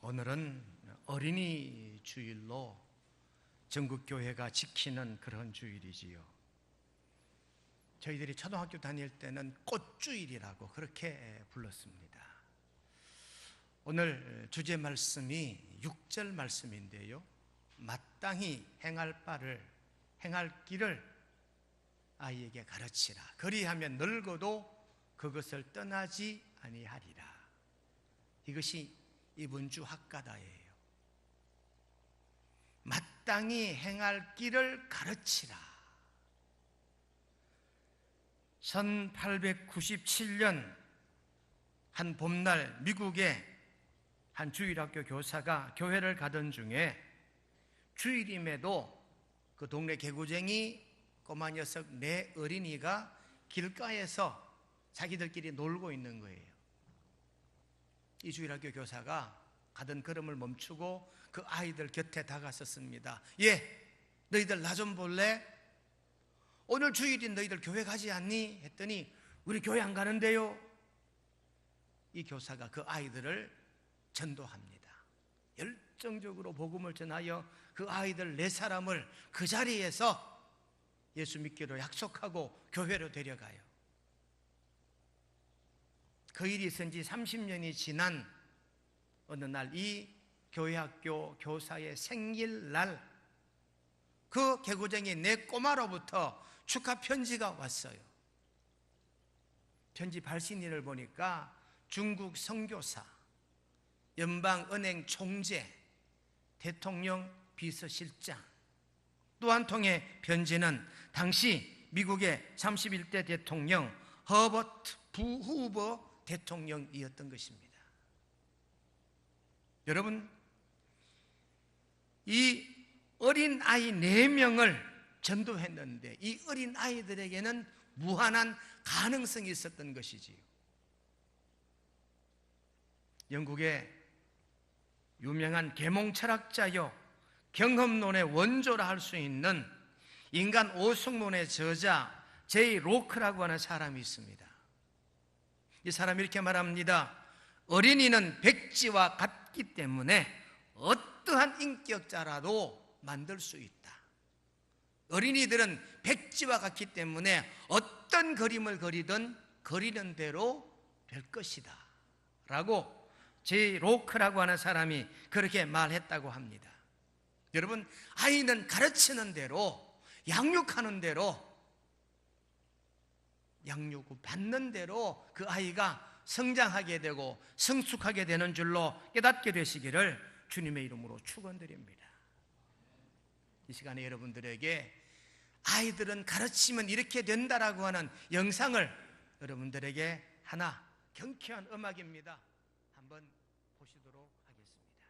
오늘은 어린이 주일로 전국교회가 지키는 그런 주일이지요. 저희들이 초등학교 다닐 때는 꽃주일이라고 그렇게 불렀습니다. 오늘 주제 말씀이 6절 말씀인데요, 마땅히 행할 길을 아이에게 가르치라. 그리하면 늙어도 그것을 떠나지 아니하리라. 이것이 이번 주 학가다예요. 마땅히 행할 길을 가르치라. 1897년 한 봄날 미국의 한 주일학교 교사가 교회를 가던 중에 주일임에도 그 동네 개구쟁이 꼬마 녀석 4 어린이가 길가에서 자기들끼리 놀고 있는 거예요. 이 주일학교 교사가 가던 걸음을 멈추고 그 아이들 곁에 다가섰습니다. 너희들 나 좀 볼래? 오늘 주일인 너희들 교회 가지 않니? 했더니 우리 교회 안 가는데요. 이 교사가 그 아이들을 전도합니다. 열정적으로 복음을 전하여 그 아이들 4사람을 그 자리에서 예수 믿기로 약속하고 교회로 데려가요. 그 일이 있은 지 30년이 지난 어느 날 이 교회학교 교사의 생일날 그 개구쟁이 4 꼬마로부터 축하 편지가 왔어요. 편지 발신일을 보니까 중국 선교사, 연방은행 총재, 대통령 비서실장, 또 한 통의 편지는 당시 미국의 31대 대통령 허버트 부후버 대통령이었던 것입니다. 여러분, 이 어린 아이 4명을 전도했는데 이 어린 아이들에게는 무한한 가능성이 있었던 것이지요. 영국의 유명한 계몽 철학자요, 경험론의 원조라 할 수 있는 인간 오승론의 저자 제이 로크라고 하는 사람이 있습니다. 이 사람이 이렇게 말합니다. 어린이는 백지와 같기 때문에 어떠한 인격자라도 만들 수 있다. 어린이들은 백지와 같기 때문에 어떤 그림을 그리든 그리는 대로 될 것이다 라고 제이 로크라고 하는 사람이 그렇게 말했다고 합니다. 여러분, 아이는 가르치는 대로, 양육하는 대로, 양육을 받는 대로 그 아이가 성장하게 되고 성숙하게 되는 줄로 깨닫게 되시기를 주님의 이름으로 축원드립니다. 이 시간에 여러분들에게 아이들은 가르치면 이렇게 된다라고 하는 영상을 여러분들에게 하나, 경쾌한 음악입니다. 한번 보시도록 하겠습니다.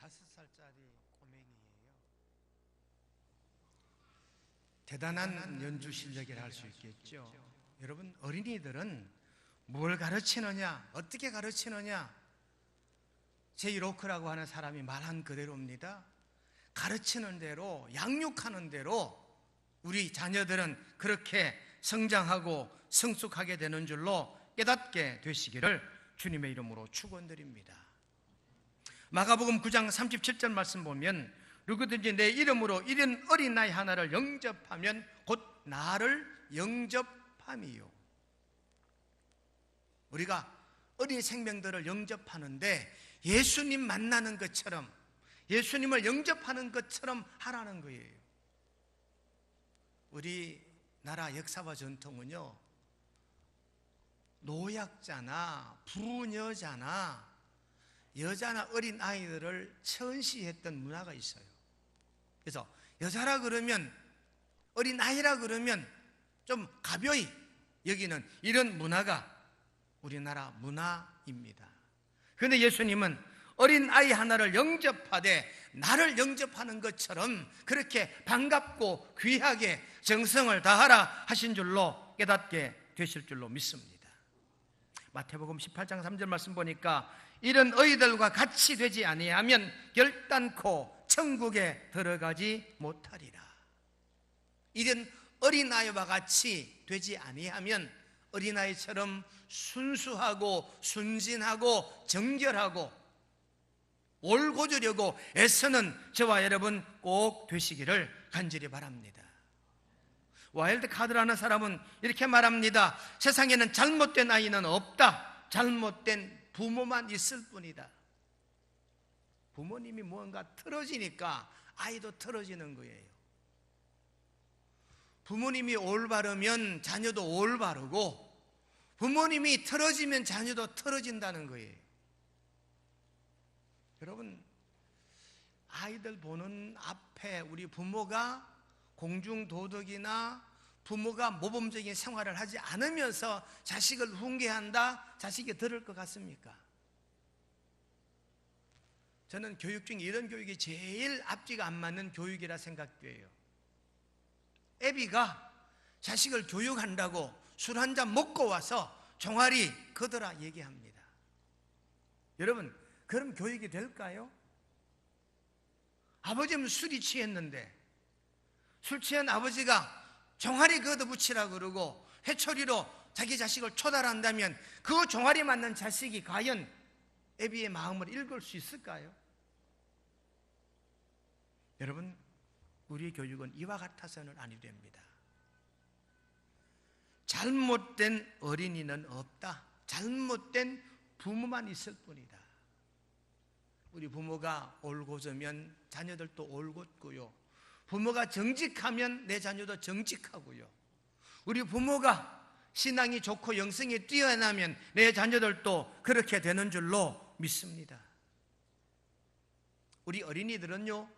5살짜리 꼬맹이에요. 대단한 연주 실력이라 할 수 있겠죠. 여러분, 어린이들은 뭘 가르치느냐, 어떻게 가르치느냐, 제이 로크라고 하는 사람이 말한 그대로입니다. 가르치는 대로, 양육하는 대로 우리 자녀들은 그렇게 성장하고 성숙하게 되는 줄로 깨닫게 되시기를 주님의 이름으로 축원드립니다. 마가복음 9장 37절 말씀 보면 누구든지 내 이름으로 이런 어린아이 하나를 영접하면 곧 나를 영접함이요. 우리가 어린 생명들을 영접하는데 예수님 만나는 것처럼, 예수님을 영접하는 것처럼 하라는 거예요. 우리나라 역사와 전통은요, 노약자나 부녀자나 여자나 어린 아이들을 천시했던 문화가 있어요. 그래서 여자라 그러면, 어린 아이라 그러면 좀 가벼이 여기는 이런 문화가 우리나라 문화입니다. 그런데 예수님은 어린 아이 하나를 영접하되 나를 영접하는 것처럼 그렇게 반갑고 귀하게 정성을 다하라 하신 줄로 깨닫게 되실 줄로 믿습니다. 마태복음 18장 3절 말씀 보니까 이런 어이들과 같이 되지 아니하면 결단코 천국에 들어가지 못하리라. 이런 어린아이와 같이 되지 아니하면 어린아이처럼 순수하고 순진하고 정결하고 올고주려고 애쓰는 저와 여러분 꼭 되시기를 간절히 바랍니다. 와일드 카드라는 사람은 이렇게 말합니다. 세상에는 잘못된 아이는 없다. 잘못된 부모만 있을 뿐이다. 부모님이 무언가 틀어지니까 아이도 틀어지는 거예요. 부모님이 올바르면 자녀도 올바르고 부모님이 틀어지면 자녀도 틀어진다는 거예요. 여러분, 아이들 보는 앞에 우리 부모가 공중도덕이나 부모가 모범적인 생활을 하지 않으면서 자식을 훈계한다, 자식이 들을 것 같습니까? 저는 교육 중에 이런 교육이 제일 앞뒤가 안 맞는 교육이라 생각돼요. 애비가 자식을 교육한다고 술 한 잔 먹고 와서 종아리 걷어라 얘기합니다. 여러분, 그럼 교육이 될까요? 아버지는 술이 취했는데 술 취한 아버지가 종아리 걷어붙이라 그러고 회초리로 자기 자식을 초달한다면 그 종아리 맞는 자식이 과연 애비의 마음을 읽을 수 있을까요? 여러분, 우리 교육은 이와 같아서는 아니 됩니다. 잘못된 어린이는 없다. 잘못된 부모만 있을 뿐이다. 우리 부모가 올곧으면 자녀들도 올곧고요. 부모가 정직하면 내 자녀도 정직하고요. 우리 부모가 신앙이 좋고 영성이 뛰어나면 내 자녀들도 그렇게 되는 줄로 믿습니다. 우리 어린이들은요,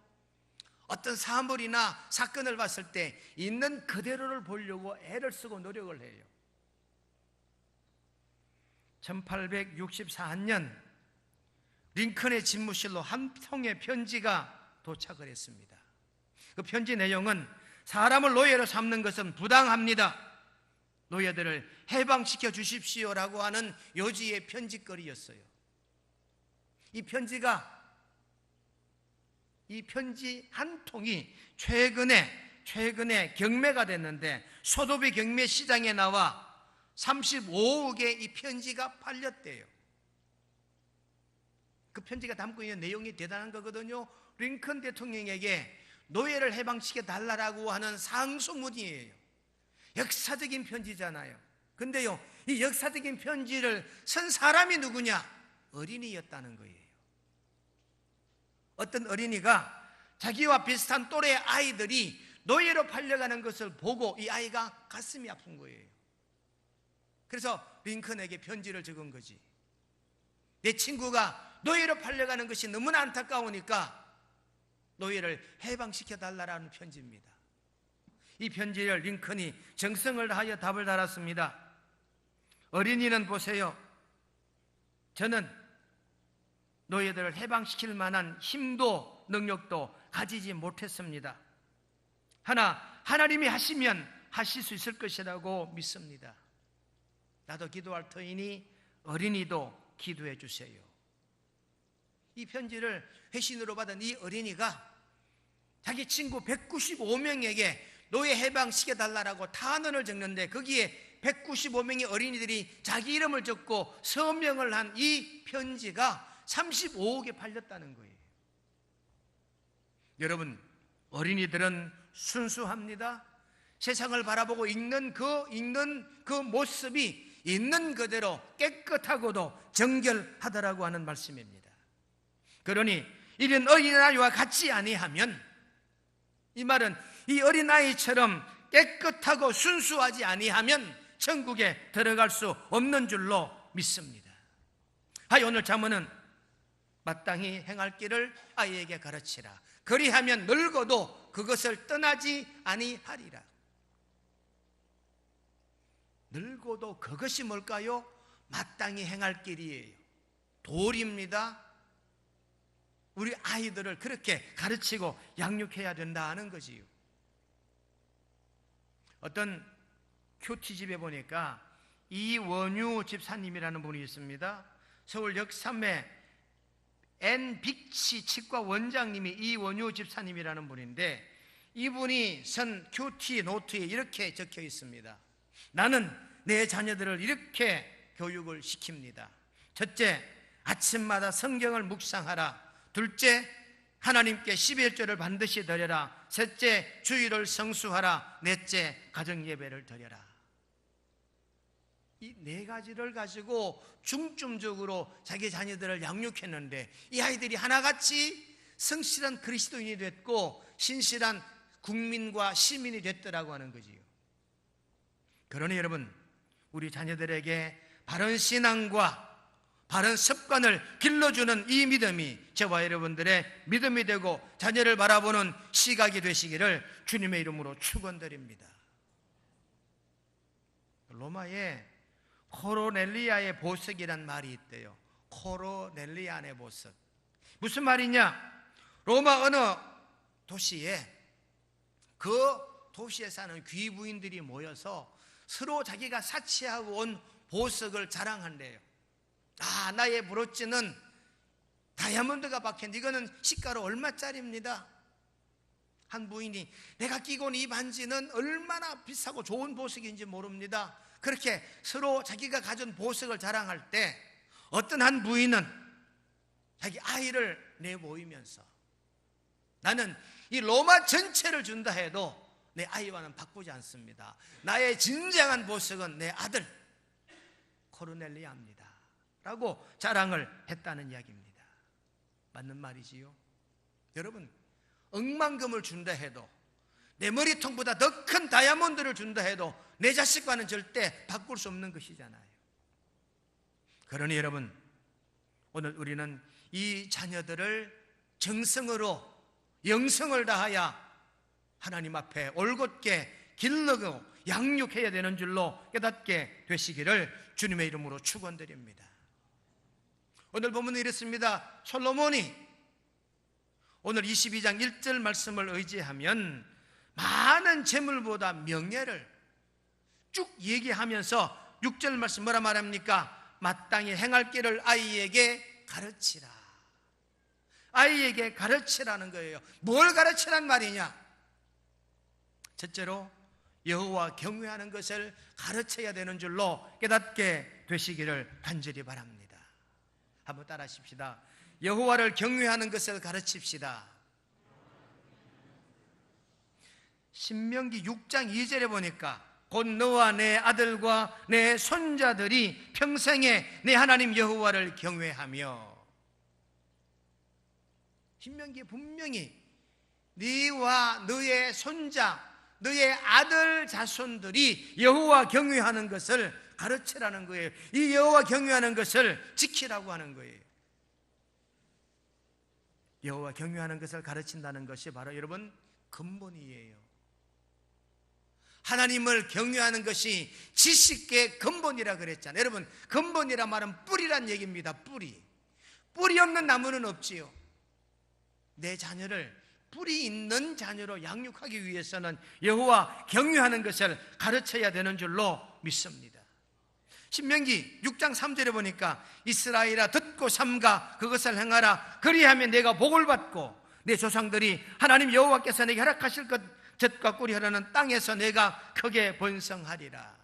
어떤 사물이나 사건을 봤을 때 있는 그대로를 보려고 애를 쓰고 노력을 해요. 1864년 링컨의 집무실로 한 통의 편지가 도착을 했습니다. 그 편지 내용은 사람을 노예로 삼는 것은 부당합니다. 노예들을 해방시켜 주십시오라고 하는 요지의 편지거리였어요. 이 편지 한 통이 최근에 경매가 됐는데 소도비 경매 시장에 나와 35억에 이 편지가 팔렸대요. 그 편지가 담고 있는 내용이 대단한 거거든요. 링컨 대통령에게 노예를 해방시켜 달라고 하는 상소문이에요. 역사적인 편지잖아요. 근데요, 이 역사적인 편지를 쓴 사람이 누구냐? 어린이였다는 거예요. 어떤 어린이가 자기와 비슷한 또래 아이들이 노예로 팔려가는 것을 보고 이 아이가 가슴이 아픈 거예요. 그래서 링컨에게 편지를 적은 거지. 내 친구가 노예로 팔려가는 것이 너무나 안타까우니까 노예를 해방시켜 달라는 편지입니다. 이 편지를 링컨이 정성을 다하여 답을 달았습니다. 어린이는 보세요. 저는 노예들을 해방시킬 만한 힘도 능력도 가지지 못했습니다. 하나님이 하시면 하실 수 있을 것이라고 믿습니다. 나도 기도할 터이니 어린이도 기도해 주세요. 이 편지를 회신으로 받은 이 어린이가 자기 친구 195명에게 노예 해방시켜달라고 탄원을 적는데 거기에 195명의 어린이들이 자기 이름을 적고 서명을 한 이 편지가 35억에 팔렸다는 거예요. 여러분, 어린이들은 순수합니다. 세상을 바라보고 읽는 그 모습이 있는 그대로 깨끗하고도 정결하다라고 하는 말씀입니다. 그러니 이런 어린아이와 같지 아니하면, 이 말은 이 어린아이처럼 깨끗하고 순수하지 아니하면 천국에 들어갈 수 없는 줄로 믿습니다. 오늘 잠언은 마땅히 행할 길을 아이에게 가르치라. 그리하면 늙어도 그것을 떠나지 아니하리라. 늙어도 그것이 뭘까요? 마땅히 행할 길이에요. 도리입니다. 우리 아이들을 그렇게 가르치고 양육해야 된다는 거지요. 어떤 큐티집에 보니까 이원유 집사님이라는 분이 있습니다. 서울 역삼회 N빅치 치과 원장님이 이원유 집사님이라는 분인데, 이분이 쓴 큐티 노트에 이렇게 적혀 있습니다. 나는 내 자녀들을 이렇게 교육을 시킵니다. 첫째, 아침마다 성경을 묵상하라. 둘째, 하나님께 11조를 반드시 드려라. 셋째, 주일을 성수하라. 넷째, 가정예배를 드려라. 이 네 가지를 가지고 중점적으로 자기 자녀들을 양육했는데, 이 아이들이 하나같이 성실한 그리스도인이 됐고 신실한 국민과 시민이 됐더라고 하는 거지요. 그러니 여러분, 우리 자녀들에게 바른 신앙과 바른 습관을 길러주는 이 믿음이 저와 여러분들의 믿음이 되고 자녀를 바라보는 시각이 되시기를 주님의 이름으로 축원드립니다. 로마에 코로넬리아의 보석이란 말이 있대요. 코로넬리아의 보석. 무슨 말이냐? 로마 어느 도시에 그 도시에 사는 귀부인들이 모여서 서로 자기가 사치하고 온 보석을 자랑한대요. 나의 브로치는 다이아몬드가 박혔는데 이거는 시가로 얼마짜리입니다. 한 부인이 내가 끼고 온 이 반지는 얼마나 비싸고 좋은 보석인지 모릅니다. 그렇게 서로 자기가 가진 보석을 자랑할 때 어떤 한 부인은 자기 아이를 내보이면서 나는 이 로마 전체를 준다 해도 내 아이와는 바꾸지 않습니다. 나의 진정한 보석은 내 아들 코르넬리아입니다 라고 자랑을 했다는 이야기입니다. 맞는 말이지요. 여러분, 억만금을 준다 해도, 내 머리통보다 더 큰 다이아몬드를 준다 해도 내 자식과는 절대 바꿀 수 없는 것이잖아요. 그러니 여러분, 오늘 우리는 이 자녀들을 정성으로 영성을 다하여 하나님 앞에 올곧게 길러고 양육해야 되는 줄로 깨닫게 되시기를 주님의 이름으로 축원드립니다. 오늘 본문은 이렇습니다. 솔로몬이 오늘 22장 1절 말씀을 의지하면 많은 재물보다 명예를 쭉 얘기하면서 6절 말씀 뭐라 말합니까? 마땅히 행할 길을 아이에게 가르치라. 아이에게 가르치라는 거예요. 뭘 가르치란 말이냐? 첫째로 여호와 경외하는 것을 가르쳐야 되는 줄로 깨닫게 되시기를 간절히 바랍니다. 한번 따라 하십시다. 여호와를 경외하는 것을 가르칩시다. 신명기 6장 2절에 보니까 곧 너와 내 아들과 내 손자들이 평생에 내 하나님 여호와를 경외하며, 신명기에 분명히 네와 너의 손자, 너의 아들 자손들이 여호와 경외하는 것을 가르치라는 거예요. 이 여호와 경외하는 것을 지키라고 하는 거예요. 여호와 경외하는 것을 가르친다는 것이 바로 여러분 근본이에요. 하나님을 경외하는 것이 지식의 근본이라 그랬잖아요. 여러분, 근본이란 말은 뿌리란 얘기입니다. 뿌리 없는 나무는 없지요. 내 자녀를 뿌리 있는 자녀로 양육하기 위해서는 여호와 경유하는 것을 가르쳐야 되는 줄로 믿습니다. 신명기 6장 3절에 보니까 이스라엘아 듣고 삼가 그것을 행하라. 그리하면 내가 복을 받고 내 조상들이 하나님 여호와께서 내게 허락하실 것 젖과 꿀이 흐르는 땅에서 내가 크게 번성하리라.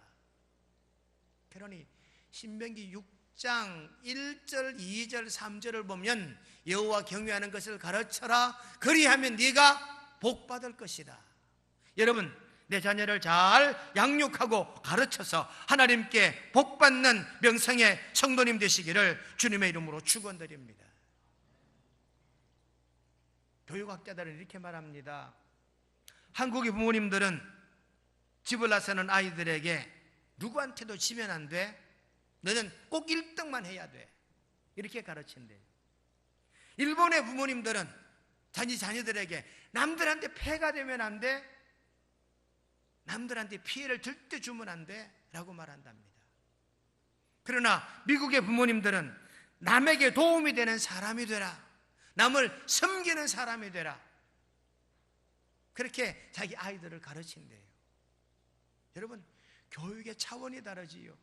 그러니 신명기 6장 1절, 2절, 3절을 보면 여호와 경외하는 것을 가르쳐라. 그리하면 네가 복 받을 것이다. 여러분, 내 자녀를 잘 양육하고 가르쳐서 하나님께 복 받는 명성의 성도님 되시기를 주님의 이름으로 축원드립니다. 교육학자들은 이렇게 말합니다. 한국의 부모님들은 집을 나서는 아이들에게 누구한테도 지면 안 돼. 너는 꼭 1등만 해야 돼. 이렇게 가르친대요. 일본의 부모님들은 자녀들에게 남들한테 폐가 되면 안 돼. 남들한테 피해를 절대 주면 안 돼. 라고 말한답니다. 그러나 미국의 부모님들은 남에게 도움이 되는 사람이 되라. 남을 섬기는 사람이 되라. 그렇게 자기 아이들을 가르친대요. 여러분, 교육의 차원이 다르지요.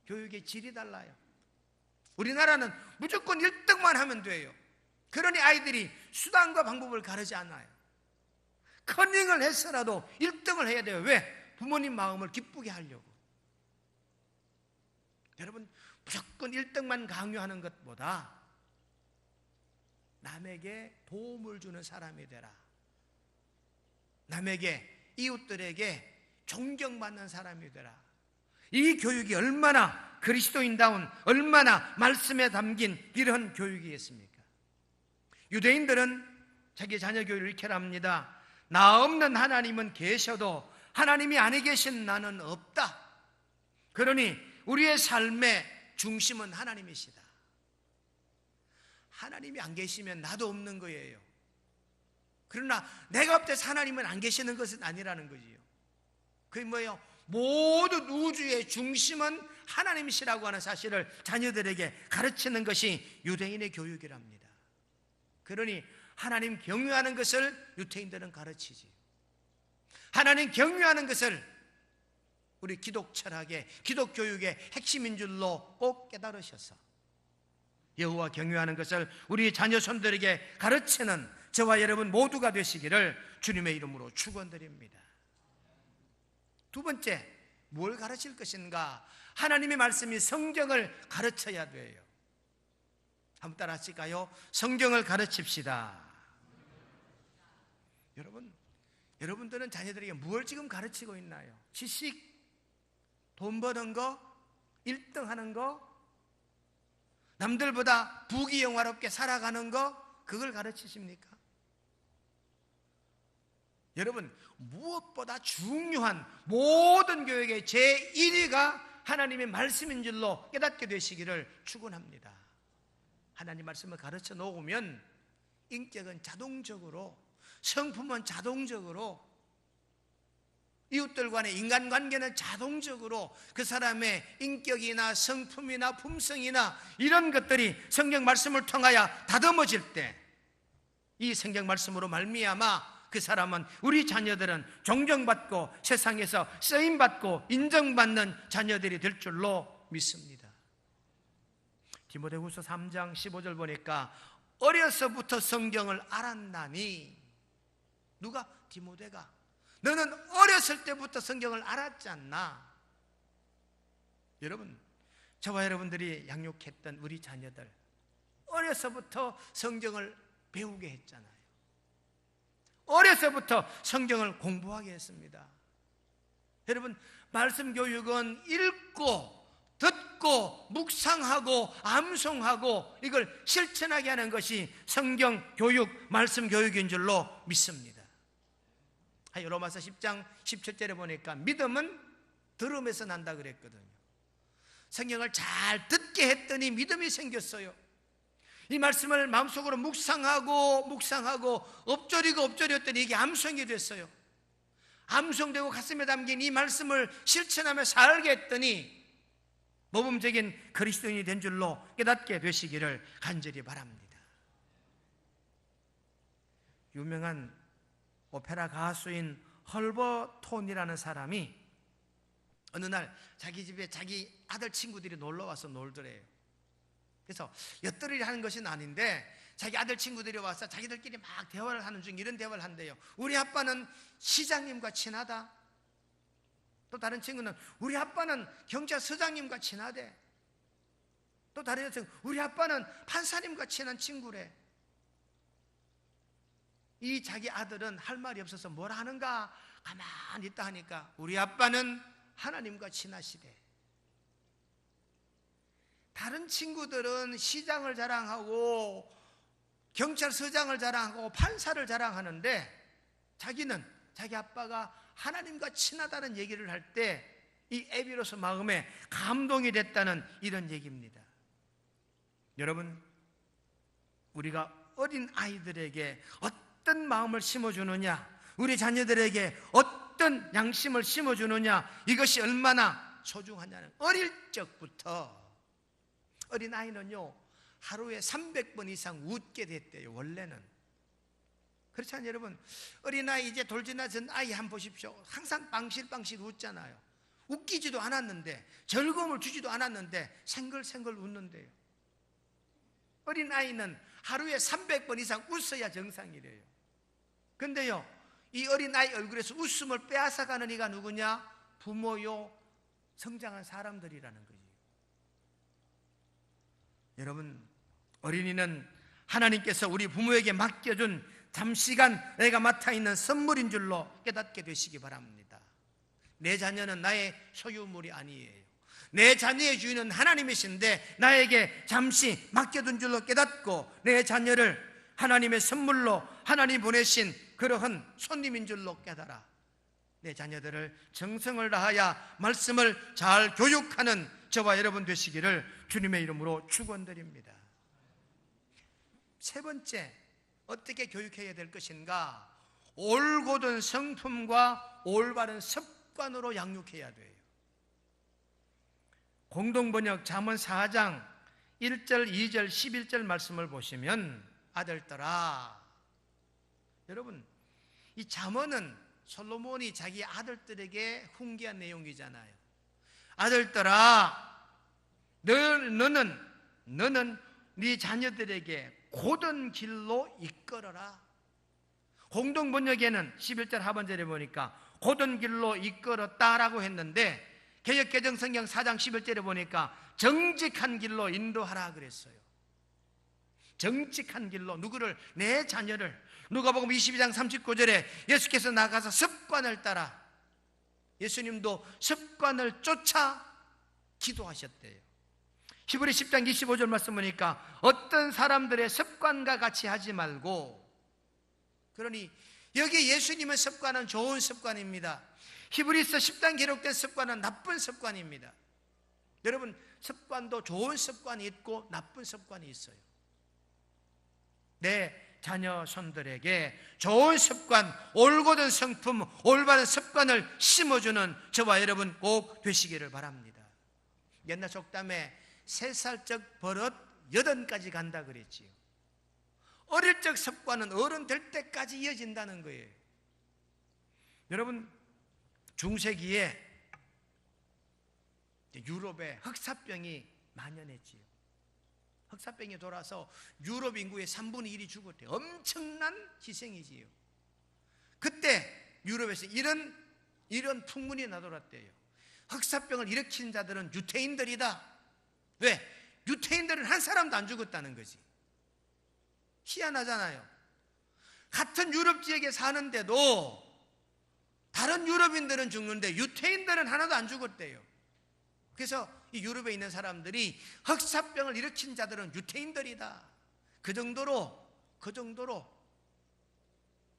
교육의 질이 달라요. 우리나라는 무조건 1등만 하면 돼요. 그러니 아이들이 수단과 방법을 가르지 않아요. 커닝을 해서라도 1등을 해야 돼요. 왜? 부모님 마음을 기쁘게 하려고. 여러분, 무조건 1등만 강요하는 것보다 남에게 도움을 주는 사람이 되라. 남에게, 이웃들에게 존경받는 사람이 되라. 이 교육이 얼마나 그리스도인다운, 얼마나 말씀에 담긴 이런 교육이겠습니까? 유대인들은 자기 자녀 교육을 이렇게 합니다. 나 없는 하나님은 계셔도 하나님이 아니 계신 나는 없다. 그러니 우리의 삶의 중심은 하나님이시다. 하나님이 안 계시면 나도 없는 거예요. 그러나 내가 없대서 하나님은 안 계시는 것은 아니라는 거지요. 그게 뭐예요? 모든 우주의 중심은 하나님이시라고 하는 사실을 자녀들에게 가르치는 것이 유대인의 교육이랍니다. 그러니 하나님 경외하는 것을 유대인들은 가르치지. 하나님 경외하는 것을 우리 기독 철학의, 기독 교육의 핵심인 줄로 꼭 깨달으셔서 여호와 경외하는 것을 우리 자녀 손들에게 가르치는 저와 여러분 모두가 되시기를 주님의 이름으로 축원드립니다. 두 번째, 뭘 가르칠 것인가? 하나님의 말씀이 성경을 가르쳐야 돼요. 한번 따라 하실까요? 성경을 가르칩시다. 여러분들은 자녀들에게 뭘 지금 가르치고 있나요? 지식, 돈 버는 거, 1등 하는 거, 남들보다 부귀영화롭게 살아가는 거, 그걸 가르치십니까? 여러분, 무엇보다 중요한 모든 교육의 제1위가 하나님의 말씀인 줄로 깨닫게 되시기를 축원합니다. 하나님 말씀을 가르쳐 놓으면 인격은 자동적으로, 성품은 자동적으로, 이웃들 간의 인간관계는 자동적으로 그 사람의 인격이나 성품이나 품성이나 이런 것들이 성경 말씀을 통하여 다듬어질 때 이 성경 말씀으로 말미암아 그 사람은, 우리 자녀들은 존경받고 세상에서 쓰임받고 인정받는 자녀들이 될 줄로 믿습니다. 디모데후서 3장 15절 보니까 어려서부터 성경을 알았나니, 누가? 디모데가. 너는 어렸을 때부터 성경을 알았지 않나? 여러분, 저와 여러분들이 양육했던 우리 자녀들 어려서부터 성경을 배우게 했잖아요. 어려서부터 성경을 공부하게 했습니다. 여러분, 말씀 교육은 읽고 듣고 묵상하고 암송하고 이걸 실천하게 하는 것이 성경 교육, 말씀 교육인 줄로 믿습니다. 로마서 10장 17절에 보니까 믿음은 들음에서 난다 그랬거든요. 성경을 잘 듣게 했더니 믿음이 생겼어요. 이 말씀을 마음속으로 묵상하고 엎조리었더니 이게 암송이 됐어요. 암송되고 가슴에 담긴 이 말씀을 실천하며 살게 했더니 모범적인 그리스도인이 된 줄로 깨닫게 되시기를 간절히 바랍니다. 유명한 오페라 가수인 헐버톤이라는 사람이 어느 날 자기 집에 자기 아들 친구들이 놀러와서 놀더래요. 그래서 엿들이 하는 것은 아닌데 자기 아들 친구들이 와서 자기들끼리 막 대화를 하는 중 이런 대화를 한대요. 우리 아빠는 시장님과 친하다. 또 다른 친구는 우리 아빠는 경찰서장님과 친하대. 또 다른 여성 우리 아빠는 판사님과 친한 친구래. 이 자기 아들은 할 말이 없어서 뭘 하는가 가만히 있다 하니까 우리 아빠는 하나님과 친하시대. 다른 친구들은 시장을 자랑하고 경찰서장을 자랑하고 판사를 자랑하는데 자기는 자기 아빠가 하나님과 친하다는 얘기를 할 때 이 에비로서 마음에 감동이 됐다는 이런 얘기입니다. 여러분, 우리가 어린 아이들에게 어떤 마음을 심어주느냐, 우리 자녀들에게 어떤 양심을 심어주느냐, 이것이 얼마나 소중하냐는, 어릴 적부터 어린아이는요 하루에 300번 이상 웃게 됐대요. 원래는 그렇지 않아요 여러분? 어린아이 이제 돌 지나선 아이 한번 보십시오. 항상 빵실빵실 웃잖아요. 웃기지도 않았는데, 즐거움을 주지도 않았는데 생글생글 웃는데요. 어린아이는 하루에 300번 이상 웃어야 정상이래요. 근데요 이 어린아이 얼굴에서 웃음을 빼앗아가는 이가 누구냐? 부모요, 성장한 사람들이라는 거예요. 여러분, 어린이는 하나님께서 우리 부모에게 맡겨준 잠시간 내가 맡아있는 선물인 줄로 깨닫게 되시기 바랍니다. 내 자녀는 나의 소유물이 아니에요. 내 자녀의 주인은 하나님이신데 나에게 잠시 맡겨둔 줄로 깨닫고 내 자녀를 하나님의 선물로 하나님 보내신 그러한 손님인 줄로 깨달아 내 자녀들을 정성을 다하여 말씀을 잘 교육하는 저와 여러분 되시기를 주님의 이름으로 축원드립니다. 세 번째, 어떻게 교육해야 될 것인가? 올곧은 성품과 올바른 습관으로 양육해야 돼요. 공동번역 잠언 4장 1절, 2절, 11절 말씀을 보시면 아들들아, 여러분 이 잠언은 솔로몬이 자기 아들들에게 훈계한 내용이잖아요. 아들들아, 너는 네 자녀들에게 곧은 길로 이끌어라. 공동번역에는 11절 하반절에 보니까 곧은 길로 이끌었다라고 했는데 개역개정성경 4장 11절에 보니까 정직한 길로 인도하라 그랬어요. 정직한 길로 누구를? 내 자녀를. 누가복음 22장 39절에 예수께서 나가서 습관을 따라, 예수님도 습관을 쫓아 기도하셨대요. 히브리 10장 25절 말씀 보니까 어떤 사람들의 습관과 같이 하지 말고, 그러니 여기 예수님의 습관은 좋은 습관입니다. 히브리서 10장 기록된 습관은 나쁜 습관입니다. 여러분, 습관도 좋은 습관이 있고 나쁜 습관이 있어요. 내 자녀 손들에게 좋은 습관, 올곧은 성품, 올바른 습관을 심어주는 저와 여러분 꼭 되시기를 바랍니다. 옛날 속담에 3살적 버릇 8까지 간다 그랬지요. 어릴 적 습관은 어른 될 때까지 이어진다는 거예요. 여러분, 중세기에 유럽에 흑사병이 만연했지요. 흑사병이 돌아서 유럽 인구의 3분의 1이 죽었대요. 엄청난 희생이지요. 그때 유럽에서 이런 풍문이 나돌았대요. 흑사병을 일으킨 자들은 유태인들이다. 왜? 유태인들은 한 사람도 안 죽었다는 거지. 희한하잖아요. 같은 유럽 지역에 사는데도 다른 유럽인들은 죽는데 유태인들은 하나도 안 죽었대요. 그래서 이 유럽에 있는 사람들이 흑사병을 일으킨 자들은 유태인들이다. 그 정도로.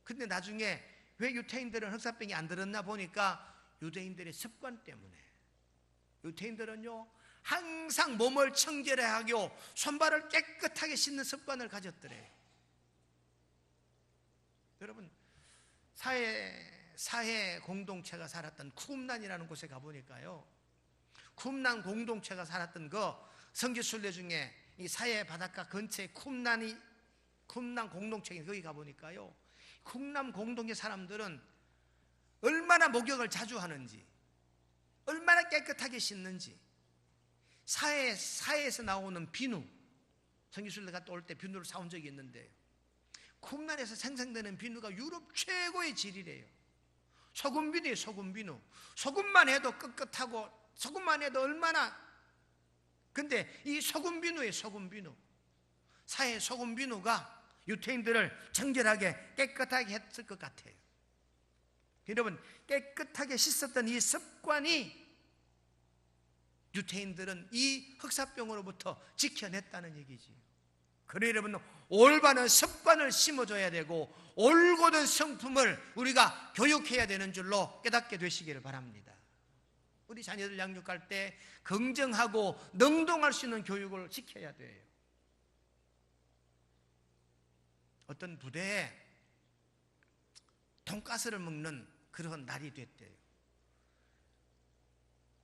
근데 나중에 왜 유태인들은 흑사병이 안 들었나 보니까 유대인들의 습관 때문에. 유태인들은요 항상 몸을 청결하고 손발을 깨끗하게 씻는 습관을 가졌더래요. 여러분, 사회 공동체가 살았던 쿠움란이라는 곳에 가보니까요, 쿰난 공동체가 살았던 그 성지순례 중에 이 사해 바닷가 근처에 쿰난 공동체인 거기 가보니까요, 쿰난 공동체 사람들은 얼마나 목욕을 자주 하는지, 얼마나 깨끗하게 씻는지, 사해에서 나오는 비누, 성지순례 갔다 올 때 비누를 사온 적이 있는데 쿰난에서 생성되는 비누가 유럽 최고의 질이래요. 소금 비누예요. 소금 비누. 소금만 해도 깨끗하고, 소금만 해도 얼마나, 근데 이 소금 비누예요. 소금 비누. 사해 소금 비누가 유태인들을 정결하게 깨끗하게 했을 것 같아요. 여러분, 깨끗하게 씻었던 이 습관이 유태인들은 이 흑사병으로부터 지켜냈다는 얘기지. 그래 여러분, 올바른 습관을 심어줘야 되고 올곧은 성품을 우리가 교육해야 되는 줄로 깨닫게 되시기를 바랍니다. 우리 자녀들 양육할 때 긍정하고 능동할 수 있는 교육을 시켜야 돼요. 어떤 부대에 돈가스를 먹는 그런 날이 됐대요.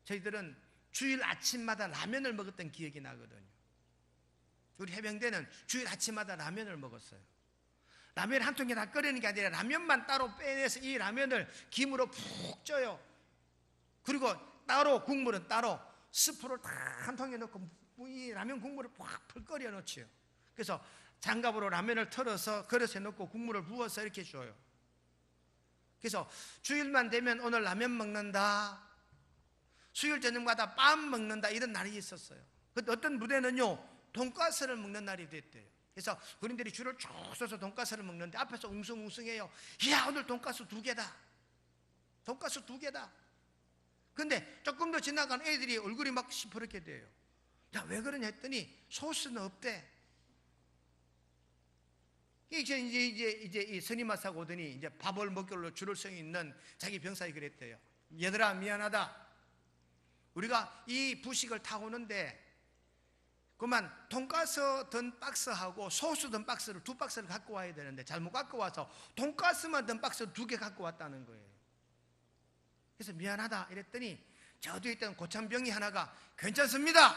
저희들은 주일 아침마다 라면을 먹었던 기억이 나거든요. 우리 해병대는 주일 아침마다 라면을 먹었어요. 라면 한 통에 다 끓이는 게 아니라 라면만 따로 빼내서 이 라면을 김으로 푹 쪄요. 그리고 따로 국물은 따로 스프를 다 한 통에 넣고 이 라면 국물을 푹 끓여 놓지요. 그래서 장갑으로 라면을 털어서 그릇에 넣고 국물을 부어서 이렇게 줘요. 그래서 주일만 되면 오늘 라면 먹는다, 수요일 저녁마다 빵 먹는다, 이런 날이 있었어요. 근데 어떤 부대는요 돈가스를 먹는 날이 됐대요. 그래서 군인들이 줄을 쭉 서서 돈가스를 먹는데 앞에서 웅성웅성해요. 이야, 오늘 돈가스 2개다. 돈가스 2개다. 근데 조금 더 지나가는 애들이 얼굴이 막 시퍼렇게 돼요. 야, 왜 그러냐 했더니 소스는 없대. 이제 이 스님마사고 오더니 이제 밥을 먹기로 줄을 서 있는 자기 병사에 그랬대요. 얘들아, 미안하다. 우리가 이 부식을 타고 오는데 그만 돈가스 든 박스하고 소스 든 박스를 2박스를 갖고 와야 되는데 잘못 갖고 와서 돈가스만 든 박스 2개 갖고 왔다는 거예요. 그래서 미안하다 이랬더니 저 뒤에 있던 고참병이 하나가 괜찮습니다.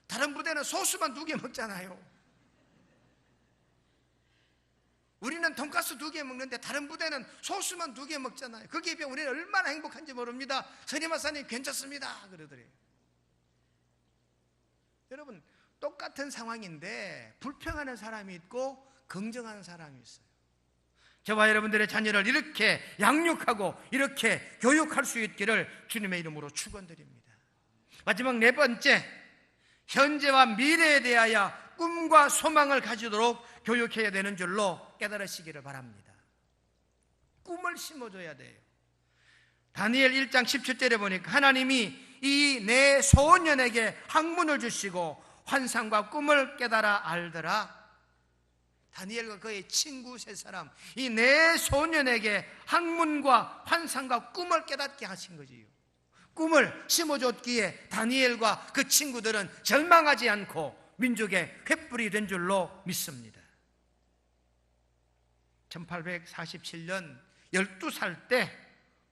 다른 부대는 소스만 2개 먹잖아요. 우리는 돈가스 2개 먹는데 다른 부대는 소스만 2개 먹잖아요. 거기에 비해 우리는 얼마나 행복한지 모릅니다. 선임하사님 괜찮습니다 그러더래요. 여러분, 똑같은 상황인데 불평하는 사람이 있고 긍정하는 사람이 있어요. 저와 여러분들의 자녀를 이렇게 양육하고 이렇게 교육할 수 있기를 주님의 이름으로 축원드립니다. 마지막 4번째, 현재와 미래에 대하여 꿈과 소망을 가지도록 교육해야 되는 줄로 깨달으시기를 바랍니다. 꿈을 심어줘야 돼요. 다니엘 1장 17절에 보니까 하나님이 이 내 소년에게 학문을 주시고 환상과 꿈을 깨달아 알더라. 다니엘과 그의 친구 3사람, 이 내 소년에게 학문과 환상과 꿈을 깨닫게 하신 거지요. 꿈을 심어줬기에 다니엘과 그 친구들은 절망하지 않고 민족의 횃불이 된 줄로 믿습니다. 1847년 12살 때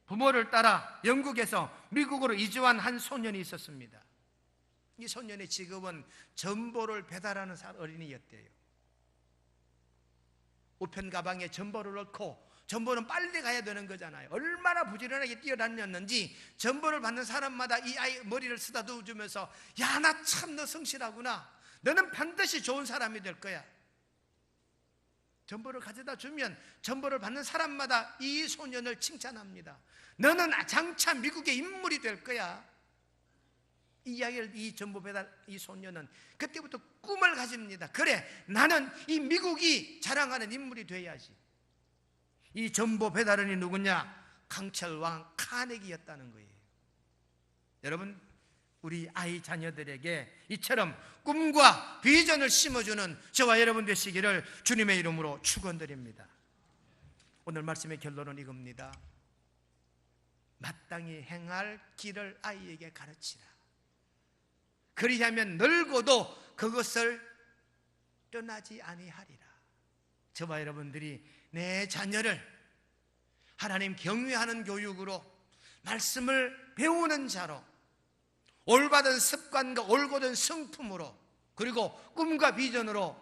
부모를 따라 영국에서 미국으로 이주한 한 소년이 있었습니다. 이 소년의 직업은 전보를 배달하는 어린이였대요. 우편 가방에 전보를 넣고, 전보는 빨리 가야 되는 거잖아요. 얼마나 부지런하게 뛰어다녔는지 전보를 받는 사람마다 이 아이 머리를 쓰다듬어 주면서 야, 나 참 너 성실하구나. 너는 반드시 좋은 사람이 될 거야. 전보를 가져다 주면 전보를 받는 사람마다 이 소년을 칭찬합니다. 너는 장차 미국의 인물이 될 거야. 이 이야기를 이 전보 배달 이 소년은 그때부터 꿈을 가집니다. 그래, 나는 이 미국이 자랑하는 인물이 돼야지. 이 전보 배달원이 누구냐? 강철왕 카네기였다는 거예요. 여러분, 우리 아이 자녀들에게 이처럼 꿈과 비전을 심어주는 저와 여러분 되시기를 주님의 이름으로 축원드립니다. 오늘 말씀의 결론은 이겁니다. 마땅히 행할 길을 아이에게 가르치라. 그리하면 늙어도 그것을 떠나지 아니하리라. 저와 여러분들이 내 자녀를 하나님 경외하는 교육으로 말씀을 배우는 자로 올바른 습관과 올곧은 성품으로, 그리고 꿈과 비전으로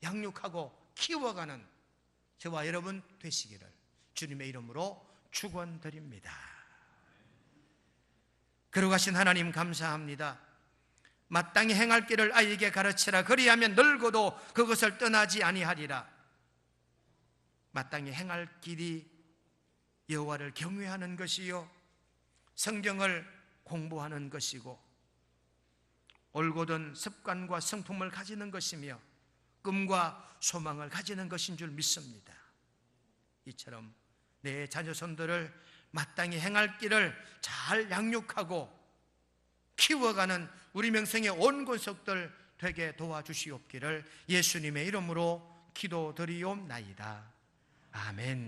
양육하고 키워가는 저와 여러분 되시기를 주님의 이름으로 축원드립니다. 거룩하신 하나님 감사합니다. 마땅히 행할 길을 아이에게 가르치라. 그리하면 늙어도 그것을 떠나지 아니하리라. 마땅히 행할 길이 여호와를 경외하는 것이요, 성경을 공부하는 것이고, 올곧은 습관과 성품을 가지는 것이며 꿈과 소망을 가지는 것인 줄 믿습니다. 이처럼 내 자녀손들을 마땅히 행할 길을 잘 양육하고 키워가는 우리 명성의 온 권속들 되게 도와주시옵기를 예수님의 이름으로 기도드리옵나이다. 아멘.